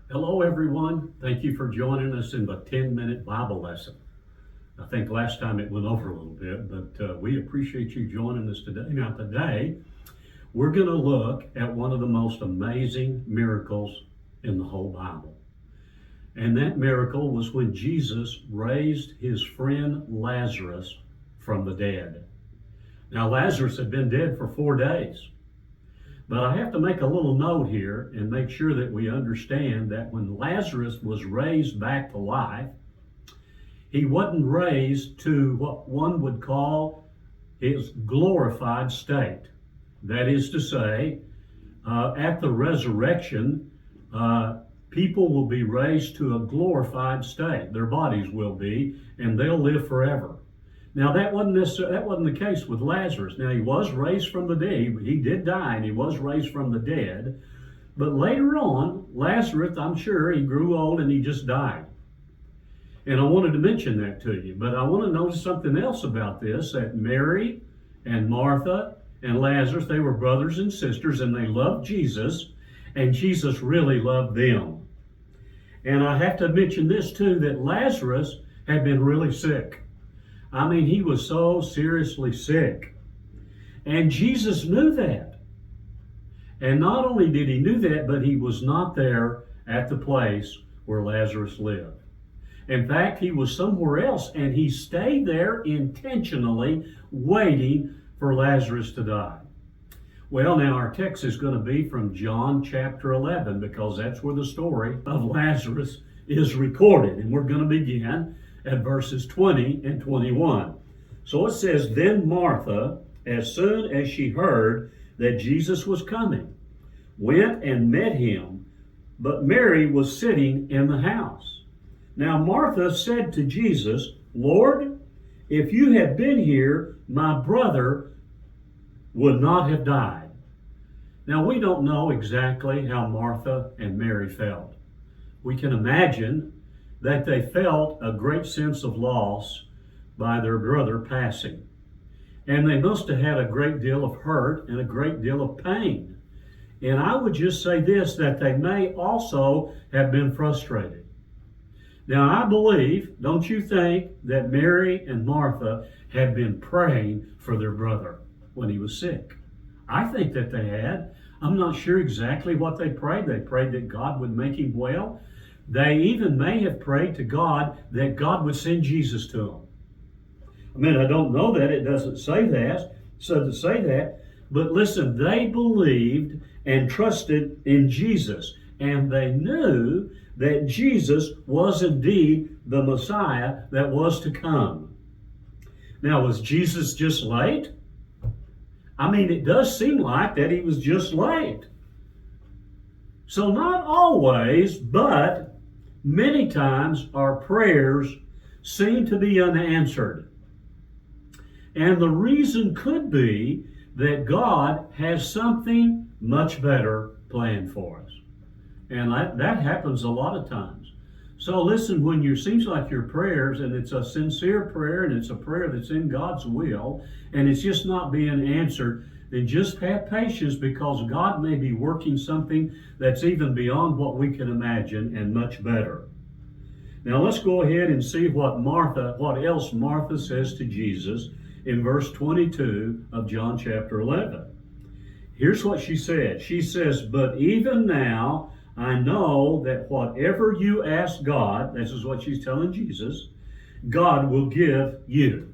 Hello, everyone. Thank you for joining us in the 10-minute Bible lesson. I think last time it went over a little bit, but we appreciate you joining us today. Now, today, we're going to look at one of the most amazing miracles in the whole Bible. And that miracle was when Jesus raised his friend Lazarus from the dead. Now, Lazarus had been dead for 4 days. But I have to make a little note here and make sure that we understand that when Lazarus was raised back to life, he wasn't raised to what one would call his glorified state. That is to say, at the resurrection, people will be raised to a glorified state. Their bodies will be, and they'll live forever. Now, that wasn't the case with Lazarus. Now, he was raised from the dead. He did die, and he was raised from the dead. But later on, Lazarus, I'm sure, he grew old and he just died. And I wanted to mention that to you. But I want to notice something else about this, that Mary and Martha and Lazarus, they were brothers and sisters, and they loved Jesus, and Jesus really loved them. And I have to mention this, too, that Lazarus had been really sick. I mean, he was so seriously sick. And Jesus knew that. And not only did he know that, but he was not there at the place where Lazarus lived. In fact, he was somewhere else, and he stayed there intentionally waiting for Lazarus to die. Well, now our text is going to be from John chapter 11, because that's where the story of Lazarus is recorded. And we're going to begin at verses 20 and 21. So it says, Then Martha, as soon as she heard that Jesus was coming, went and met him, but Mary was sitting in the house. Now Martha said to Jesus, Lord, if you had been here, my brother would not have died. Now we don't know exactly how Martha and Mary felt. We can imagine that they felt a great sense of loss by their brother passing. And they must have had a great deal of hurt and a great deal of pain. And I would just say this, that they may also have been frustrated. Now I believe, don't you think, that Mary and Martha had been praying for their brother when he was sick? I think that they had. I'm not sure exactly what they prayed. They prayed that God would make him well. They even may have prayed to God that God would send Jesus to them. I mean, I don't know that. It doesn't say that. But listen, they believed and trusted in Jesus. And they knew that Jesus was indeed the Messiah that was to come. Now, was Jesus just late? I mean, it does seem like that he was just late. So not always, but many times our prayers seem to be unanswered. And the reason could be that God has something much better planned for us. And that happens a lot of times. So listen, when you seems like your prayers, and it's a sincere prayer, and it's a prayer that's in God's will, and it's just not being answered, then just have patience, because God may be working something that's even beyond what we can imagine and much better. Now let's go ahead and see what else Martha says to Jesus in verse 22 of John chapter 11. Here's what she said. She says, But even now I know that whatever you ask God, this is what she's telling Jesus, God will give you.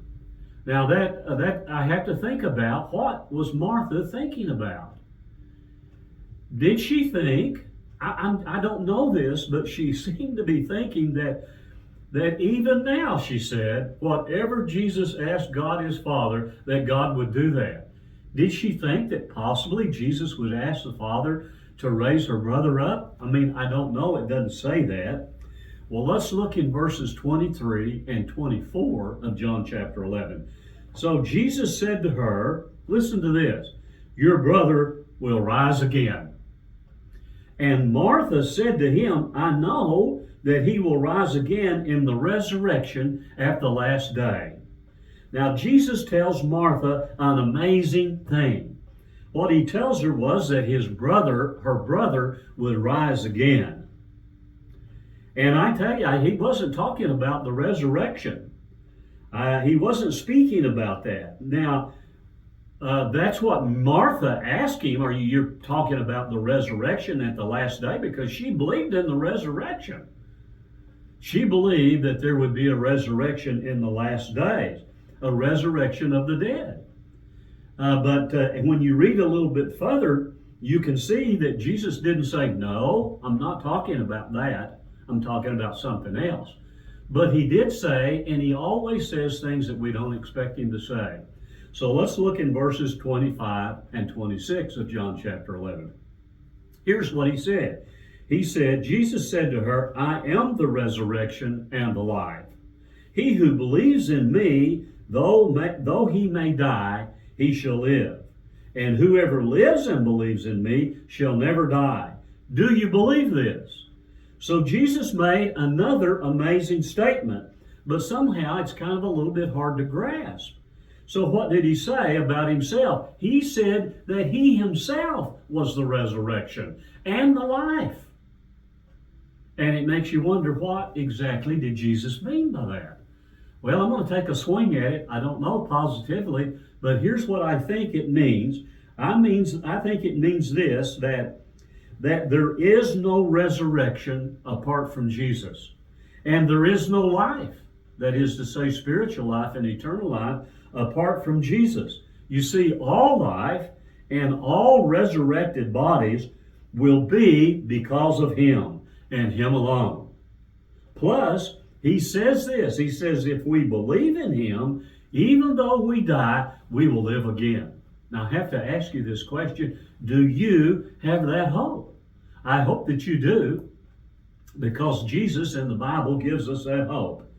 Now that I have to think about, what was Martha thinking about? Did she think, I don't know this, but she seemed to be thinking that even now, she said, whatever Jesus asked God his Father, that God would do that. Did she think that possibly Jesus would ask the Father to raise her brother up? I mean, I don't know. It doesn't say that. Well, let's look in verses 23 and 24 of John chapter 11. So Jesus said to her, listen to this, your brother will rise again. And Martha said to him, I know that he will rise again in the resurrection at the last day. Now, Jesus tells Martha an amazing thing. What he tells her was that her brother would rise again. And I tell you, he wasn't talking about the resurrection. He wasn't speaking about that. Now, that's what Martha asked him. You're talking about the resurrection at the last day? Because she believed in the resurrection. She believed that there would be a resurrection in the last days, a resurrection of the dead. But when you read a little bit further, you can see that Jesus didn't say, no, I'm not talking about that. I'm talking about something else. But he did say, and he always says things that we don't expect him to say. So let's look in verses 25 and 26 of John chapter 11. Here's what he said. He said, Jesus said to her, I am the resurrection and the life. He who believes in me, though he may die, he shall live. And whoever lives and believes in me shall never die. Do you believe this? So Jesus made another amazing statement, but somehow it's kind of a little bit hard to grasp. So what did he say about himself? He said that he himself was the resurrection and the life. And it makes you wonder, what exactly did Jesus mean by that? Well, I'm going to take a swing at it. I don't know positively, but here's what I think it means. I think it means this, that there is no resurrection apart from Jesus. And there is no life, that is to say spiritual life and eternal life, apart from Jesus. You see, all life and all resurrected bodies will be because of him and him alone. Plus, he says this, he says, if we believe in him, even though we die, we will live again. Now, I have to ask you this question. Do you have that hope? I hope that you do, because Jesus in the Bible gives us that hope.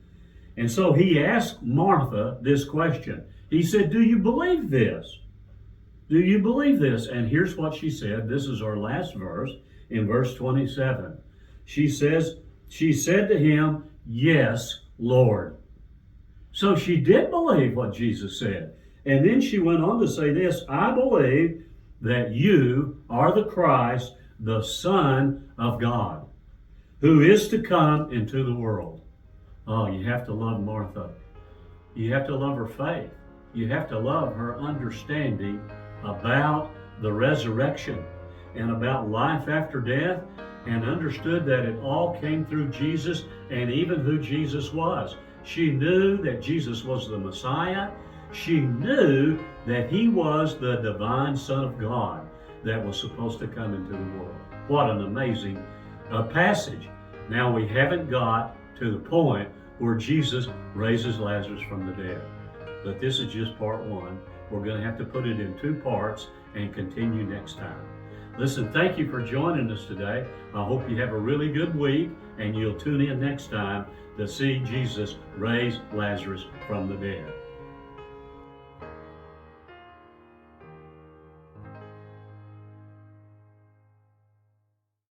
And so he asked Martha this question. He said, do you believe this? Do you believe this? And here's what she said. This is our last verse in verse 27. She said to him, yes, Lord. So she did believe what Jesus said. And then she went on to say this, I believe that you are the Christ, the Son of God, who is to come into the world. Oh, you have to love Martha. You have to love her faith. You have to love her understanding about the resurrection and about life after death, and understood that it all came through Jesus and even who Jesus was. She knew that Jesus was the Messiah. She knew that he was the divine Son of God that was supposed to come into the world. What an amazing passage. Now, we haven't got to the point where Jesus raises Lazarus from the dead. But this is just part one. We're going to have to put it in two parts and continue next time. Listen, thank you for joining us today. I hope you have a really good week, and you'll tune in next time to see Jesus raise Lazarus from the dead.